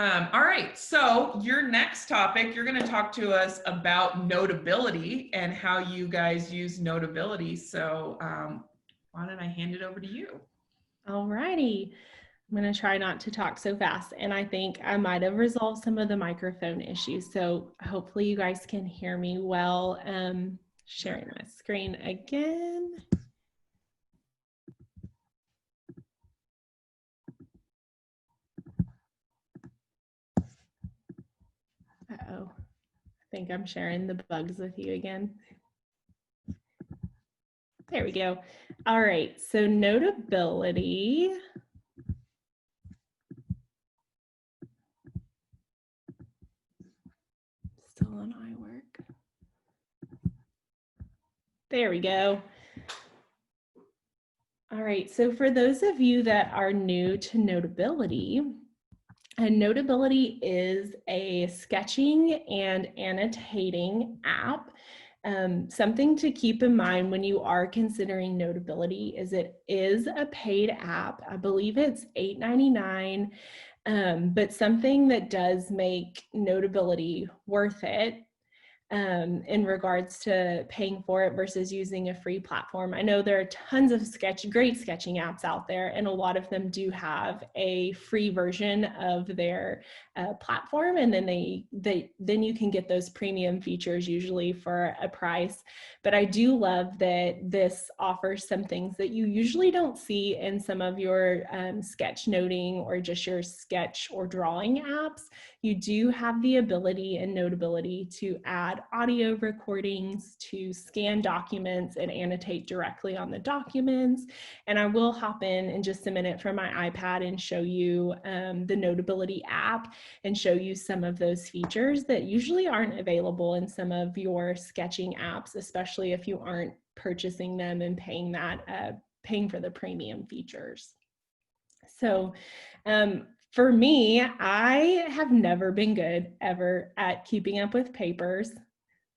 All right, so your next topic, you're going to talk to us about Notability and how you guys use Notability. So why don't I hand it over to you? All righty. I'm going to try not to talk so fast, and I think I might have resolved some of the microphone issues. So hopefully you guys can hear me well. Sharing my screen again. Uh-oh, I think I'm sharing the bugs with you again. There we go. All right, so Notability. Still on iWork. There we go. All right, so for those of you that are new to Notability, and Notability is a sketching and annotating app. Something to keep in mind when you are considering Notability is it is a paid app. I believe it's $8.99, but something that does make Notability worth it in regards to paying for it versus using a free platform. I know there are tons of great sketching apps out there, and a lot of them do have a free version of their platform, and then then you can get those premium features usually for a price. But I do love that this offers some things that you usually don't see in some of your sketch noting or just your sketch or drawing apps. You do have the ability and Notability to add audio recordings, to scan documents and annotate directly on the documents. And I will hop in just a minute from my iPad and show you the Notability app and show you some of those features that usually aren't available in some of your sketching apps, especially if you aren't purchasing them and paying for the premium features. So for me, I have never been good ever at keeping up with papers.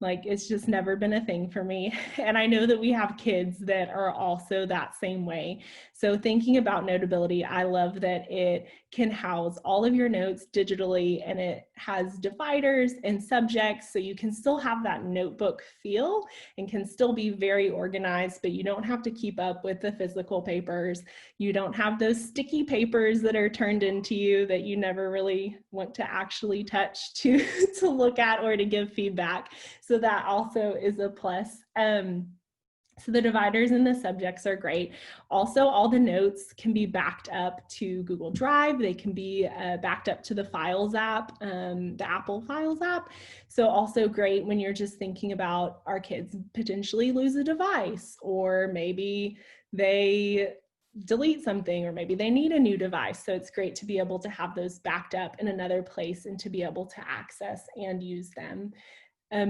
Like, it's just never been a thing for me. And I know that we have kids that are also that same way. So thinking about Notability, I love that it can house all of your notes digitally, and it has dividers and subjects, so you can still have that notebook feel and can still be very organized, but you don't have to keep up with the physical papers. You don't have those sticky papers that are turned into you that you never really want to actually touch to look at or to give feedback. So that also is a plus. So the dividers and the subjects are great. Also, all the notes can be backed up to Google Drive. They can be backed up to the Files app, the Apple Files app. So also great when you're just thinking about our kids potentially lose a device, or maybe they delete something, or maybe they need a new device. So it's great to be able to have those backed up in another place and to be able to access and use them.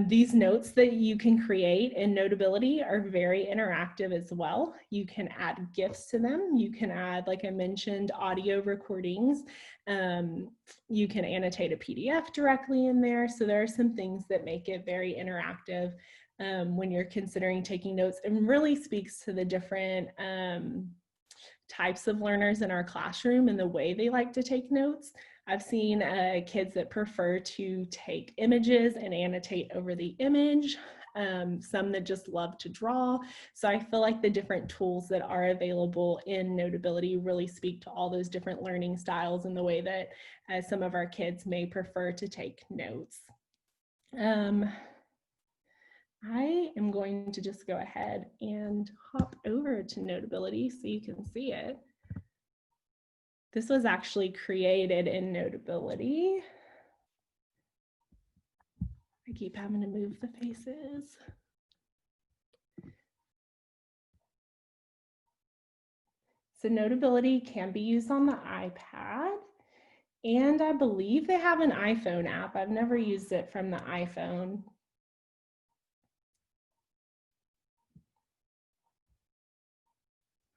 These notes that you can create in Notability are very interactive as well. You can add GIFs to them. You can add, like I mentioned, audio recordings. You can annotate a PDF directly in there. So there are some things that make it very interactive when you're considering taking notes, and really speaks to the different types of learners in our classroom and the way they like to take notes. I've seen kids that prefer to take images and annotate over the image, some that just love to draw. So I feel like the different tools that are available in Notability really speak to all those different learning styles and the way that some of our kids may prefer to take notes. I am going to just go ahead and hop over to Notability so you can see it. This was actually created in Notability. I keep having to move the faces. So Notability can be used on the iPad, and I believe they have an iPhone app. I've never used it from the iPhone.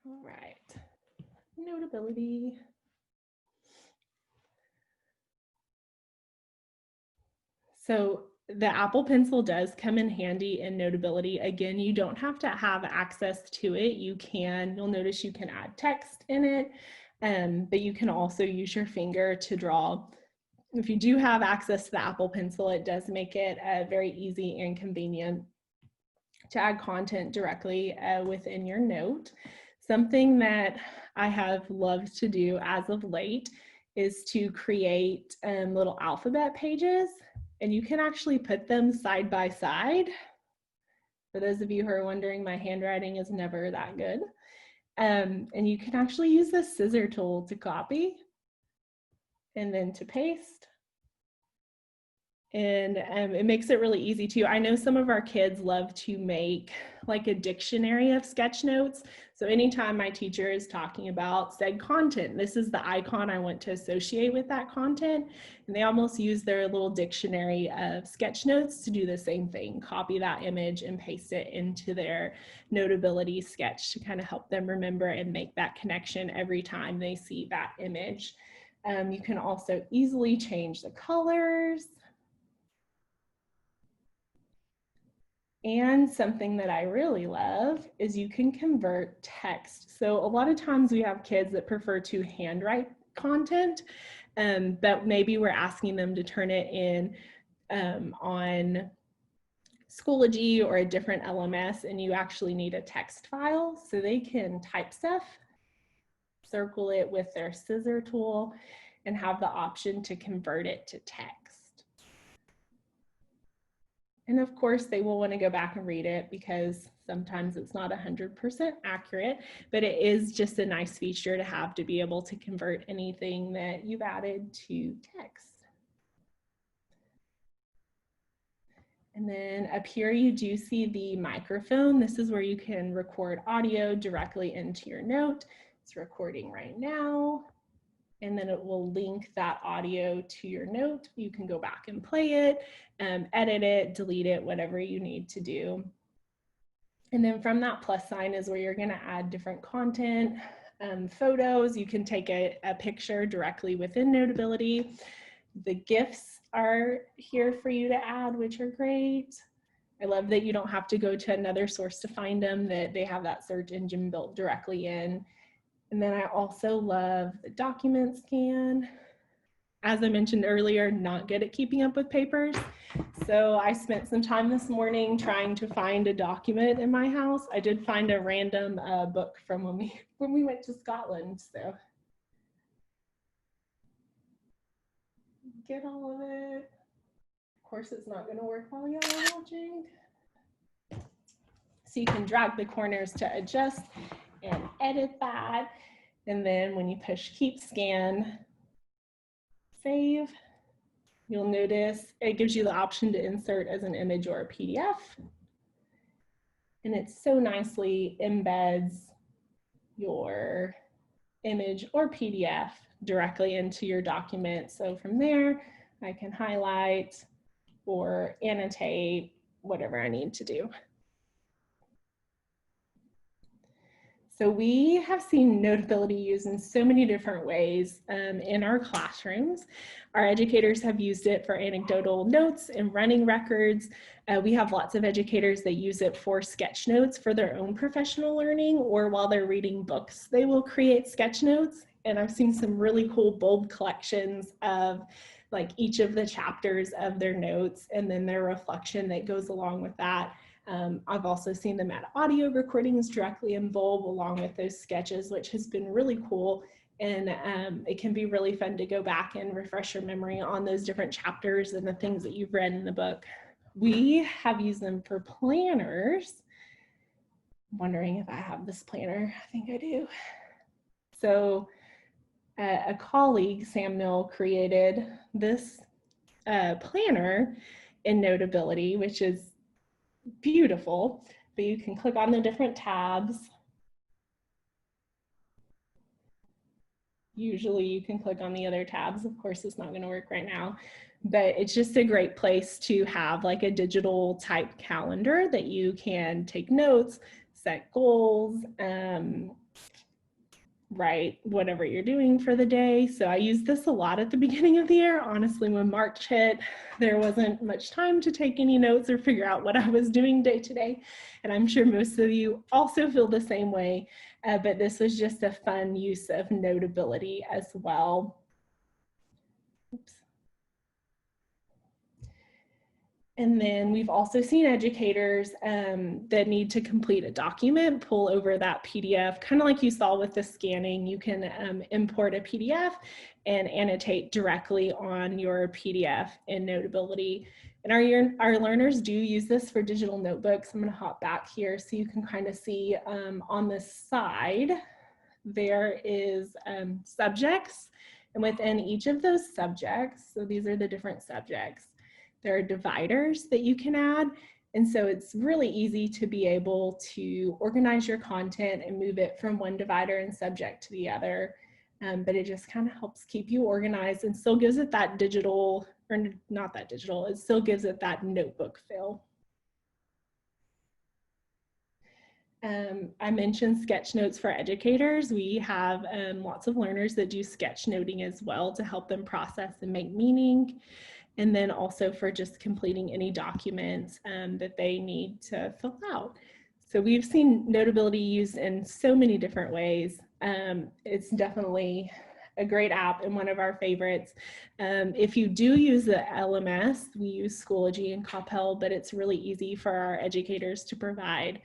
All right, Notability. So the Apple Pencil does come in handy in Notability. Again, you don't have to have access to it. You'll notice you can add text in it, but you can also use your finger to draw if you do have access to the Apple Pencil, it does make it very easy and convenient to add content directly within your note. Something that I have loved to do as of late is to create little alphabet pages, and you can actually put them side by side. For those of you who are wondering, my handwriting is never that good. And you can actually use the scissor tool to copy and then to paste. And it makes it really easy too. I know some of our kids love to make like a dictionary of sketch notes. So anytime my teacher is talking about said content, this is the icon I want to associate with that content. And they almost use their little dictionary of sketch notes to do the same thing, copy that image and paste it into their Notability sketch to kind of help them remember and make that connection every time they see that image. You can also easily change the colors. And something that I really love is you can convert text. So a lot of times we have kids that prefer to handwrite content, but maybe we're asking them to turn it in on Schoology or a different LMS, and you actually need a text file. So they can type stuff, circle it with their scissor tool, and have the option to convert it to text. And of course, they will want to go back and read it because sometimes it's not 100% accurate, but it is just a nice feature to have to be able to convert anything that you've added to text. And then up here, you do see the microphone. This is where you can record audio directly into your note. It's recording right now. And then it will link that audio to your note. You can go back and play it, edit it, delete it, whatever you need to do. And then from that plus sign is where you're gonna add different content, photos. You can take a picture directly within Notability. The GIFs are here for you to add, which are great. I love that you don't have to go to another source to find them, that they have that search engine built directly in. And then I also love the document scan. As I mentioned earlier, not good at keeping up with papers. So I spent some time this morning trying to find a document in my house. I did find a random book from when we went to Scotland. So get all of it. Of course, it's not going to work while y'all are watching. So you can drag the corners to adjust and edit that. And then when you push keep scan, save, you'll notice it gives you the option to insert as an image or a PDF. And it so nicely embeds your image or PDF directly into your document. So from there, I can highlight or annotate whatever I need to do. So we have seen Notability used in so many different ways in our classrooms. Our educators have used it for anecdotal notes and running records. We have lots of educators that use it for sketch notes for their own professional learning, or while they're reading books, they will create sketch notes. And I've seen some really cool bulb collections of like each of the chapters of their notes and then their reflection that goes along with that. I've also seen them add audio recordings directly in bulb along with those sketches, which has been really cool. And it can be really fun to go back and refresh your memory on those different chapters and the things that you've read in the book. We have used them for planners. I'm wondering if I have this planner. I think I do. So a colleague, Sam Mill, created this planner in Notability, which is beautiful, but you can click on the different tabs. Usually you can click on the other tabs. Of course, it's not going to work right now, but it's just a great place to have like a digital type calendar that you can take notes, set goals, write whatever you're doing for the day. So I used this a lot at the beginning of the year. Honestly, when March hit, there wasn't much time to take any notes or figure out what I was doing day to day. And I'm sure most of you also feel the same way, but this was just a fun use of Notability as well. Oops. And then we've also seen educators that need to complete a document, pull over that PDF, kind of like you saw with the scanning. You can import a PDF and annotate directly on your PDF in Notability. And our learners do use this for digital notebooks. I'm going to hop back here so you can kind of see on the side, there is subjects. And within each of those subjects, so these are the different subjects, there are dividers that you can add. And so it's really easy to be able to organize your content and move it from one divider and subject to the other. But it just kind of helps keep you organized and still gives it that digital, or not that digital, it still gives it that notebook feel. I mentioned sketch notes for educators. We have lots of learners that do sketch noting as well to help them process and make meaning. And then also for just completing any documents that they need to fill out. So we've seen Notability used in so many different ways. It's definitely a great app and one of our favorites. If you do use the LMS, we use Schoology and Coppell, but it's really easy for our educators to provide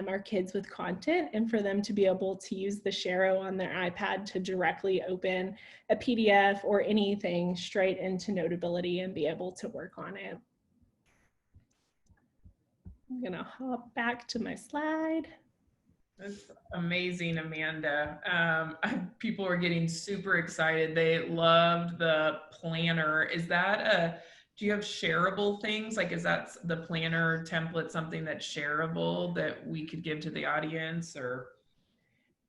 our kids with content and for them to be able to use the Sharo on their iPad to directly open a PDF or anything straight into Notability and be able to work on it. I'm gonna hop back to my slide. That's amazing, Amanda. People are getting super excited. They loved the planner. Is that do you have shareable things? Like, is that the planner template something that's shareable that we could give to the audience, or?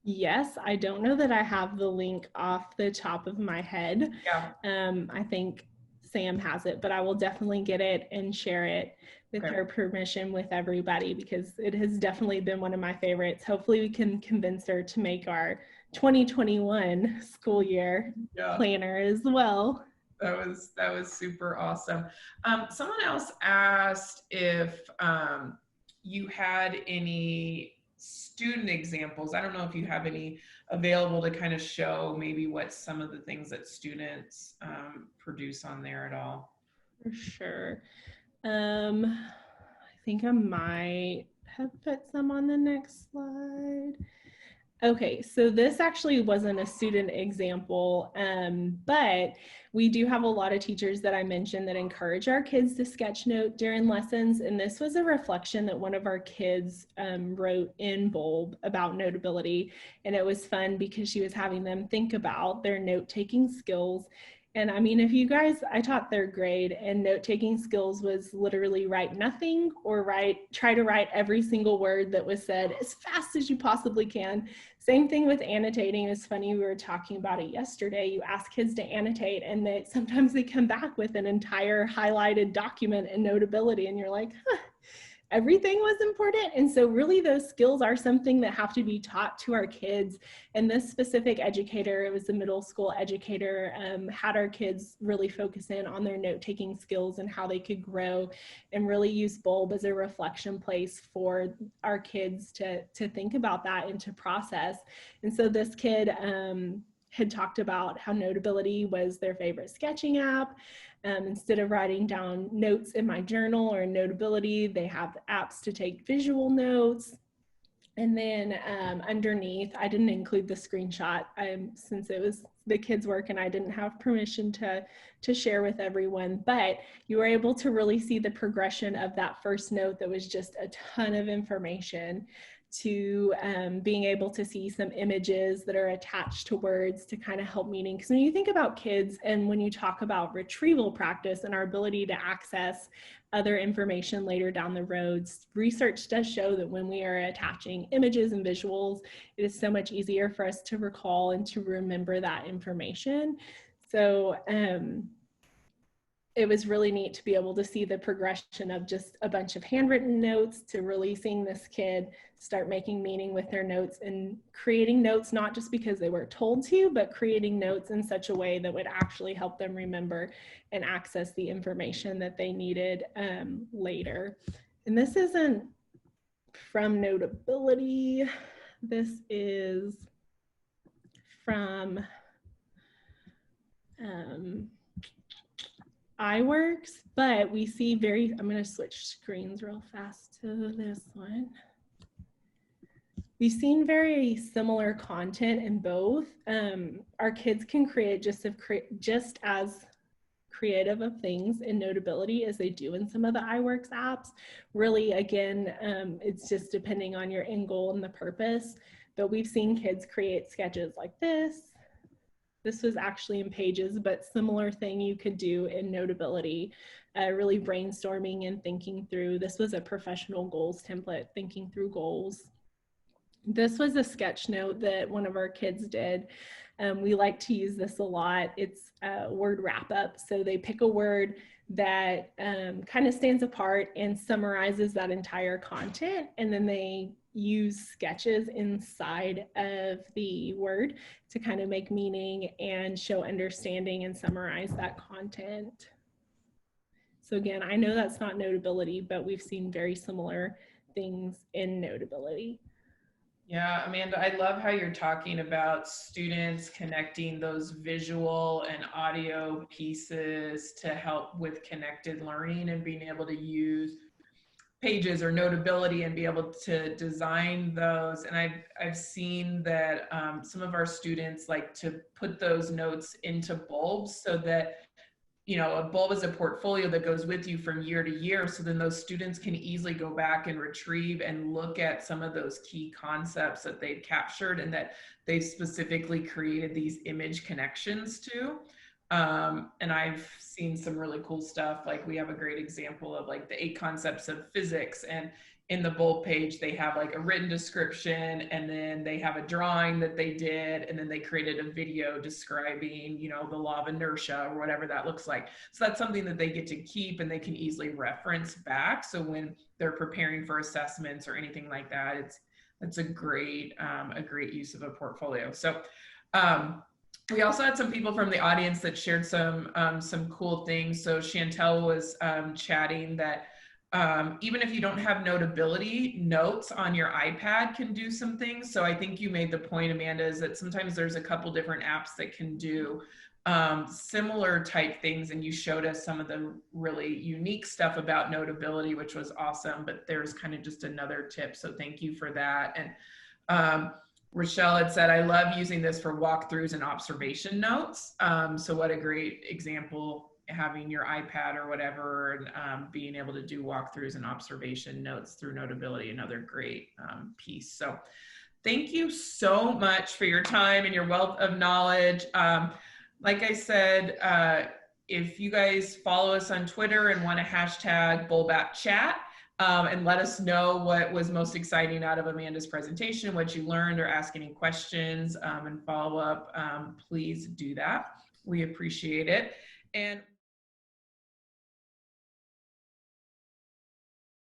Yes, I don't know that I have the link off the top of my head. Yeah. I think Sam has it, but I will definitely get it and share it with her permission with everybody because it has definitely been one of my favorites. Hopefully we can convince her to make our 2021 school year planner as well. That was super awesome. Someone else asked if you had any student examples. I don't know if you have any available to kind of show maybe what some of the things that students produce on there at all. For sure. I think I might have put some on the next slide. Okay, so this actually wasn't a student example, but we do have a lot of teachers that I mentioned that encourage our kids to sketch note during lessons. And this was a reflection that one of our kids wrote in Bulb about Notability. And it was fun because she was having them think about their note-taking skills. And I mean, if you guys, I taught third grade and note-taking skills was literally write nothing or try to write every single word that was said as fast as you possibly can. Same thing with annotating. It was funny, we were talking about it yesterday. You ask kids to annotate and sometimes they come back with an entire highlighted document in Notability and you're like, huh, everything was important. And so really those skills are something that have to be taught to our kids. And this specific educator, it was a middle school educator, had our kids really focus in on their note-taking skills and how they could grow and really use Bulb as a reflection place for our kids to think about that and to process. And so this kid had talked about how Notability was their favorite sketching app. Instead of writing down notes in my journal or in Notability, they have apps to take visual notes. And then underneath, I didn't include the screenshot since it was the kids' work and I didn't have permission to share with everyone, but you were able to really see the progression of that first note that was just a ton of information to being able to see some images that are attached to words to kind of help meaning. Because when you think about kids and when you talk about retrieval practice and our ability to access other information later down the roads, research does show that when we are attaching images and visuals, it is so much easier for us to recall and to remember that information. So it was really neat to be able to see the progression of just a bunch of handwritten notes to really seeing this kid start making meaning with their notes and creating notes, not just because they were told to, but creating notes in such a way that would actually help them remember and access the information that they needed later. And this isn't from Notability. This is from iWorks, but we see I'm going to switch screens real fast to this one. We've seen very similar content in both. Our kids can create just as creative of things in Notability as they do in some of the iWorks apps. Really, again, it's just depending on your end goal and the purpose. But we've seen kids create sketches like this. This was actually in Pages, but similar thing you could do in Notability, really brainstorming and thinking through. This was a professional goals template, thinking through goals. This was a sketch note that one of our kids did. We like to use this a lot. It's a word wrap up. So they pick a word that kind of stands apart and summarizes that entire content. And then they use sketches inside of the word to kind of make meaning and show understanding and summarize that content. So again, I know that's not Notability, but we've seen very similar things in Notability. Yeah, Amanda, I love how you're talking about students connecting those visual and audio pieces to help with connected learning and being able to use Pages or Notability and be able to design those. And I've seen that some of our students like to put those notes into bulbs so that a bulb is a portfolio that goes with you from year to year. So then those students can easily go back and retrieve and look at some of those key concepts that they've captured and that they've specifically created these image connections to. And I've seen some really cool stuff. Like we have a great example of like the 8 concepts of physics, and in the bulb page, they have like a written description, and then they have a drawing that they did, and then they created a video describing, the law of inertia or whatever that looks like. So that's something that they get to keep and they can easily reference back. So when they're preparing for assessments or anything like that, that's a great use of a portfolio. So, we also had some people from the audience that shared some cool things. So Chantel was chatting that even if you don't have Notability, notes on your iPad can do some things. So I think you made the point, Amanda, is that sometimes there's a couple different apps that can do similar type things. And you showed us some of the really unique stuff about Notability, which was awesome. But there's kind of just another tip. So thank you for that. And Rochelle had said, I love using this for walkthroughs and observation notes. So what a great example, having your iPad or whatever, and being able to do walkthroughs and observation notes through Notability, another great piece. So thank you so much for your time and your wealth of knowledge. Like I said, if you guys follow us on Twitter and want to hashtag BulbAppChat, and let us know what was most exciting out of Amanda's presentation, what you learned, or ask any questions and follow up, please do that. We appreciate it. And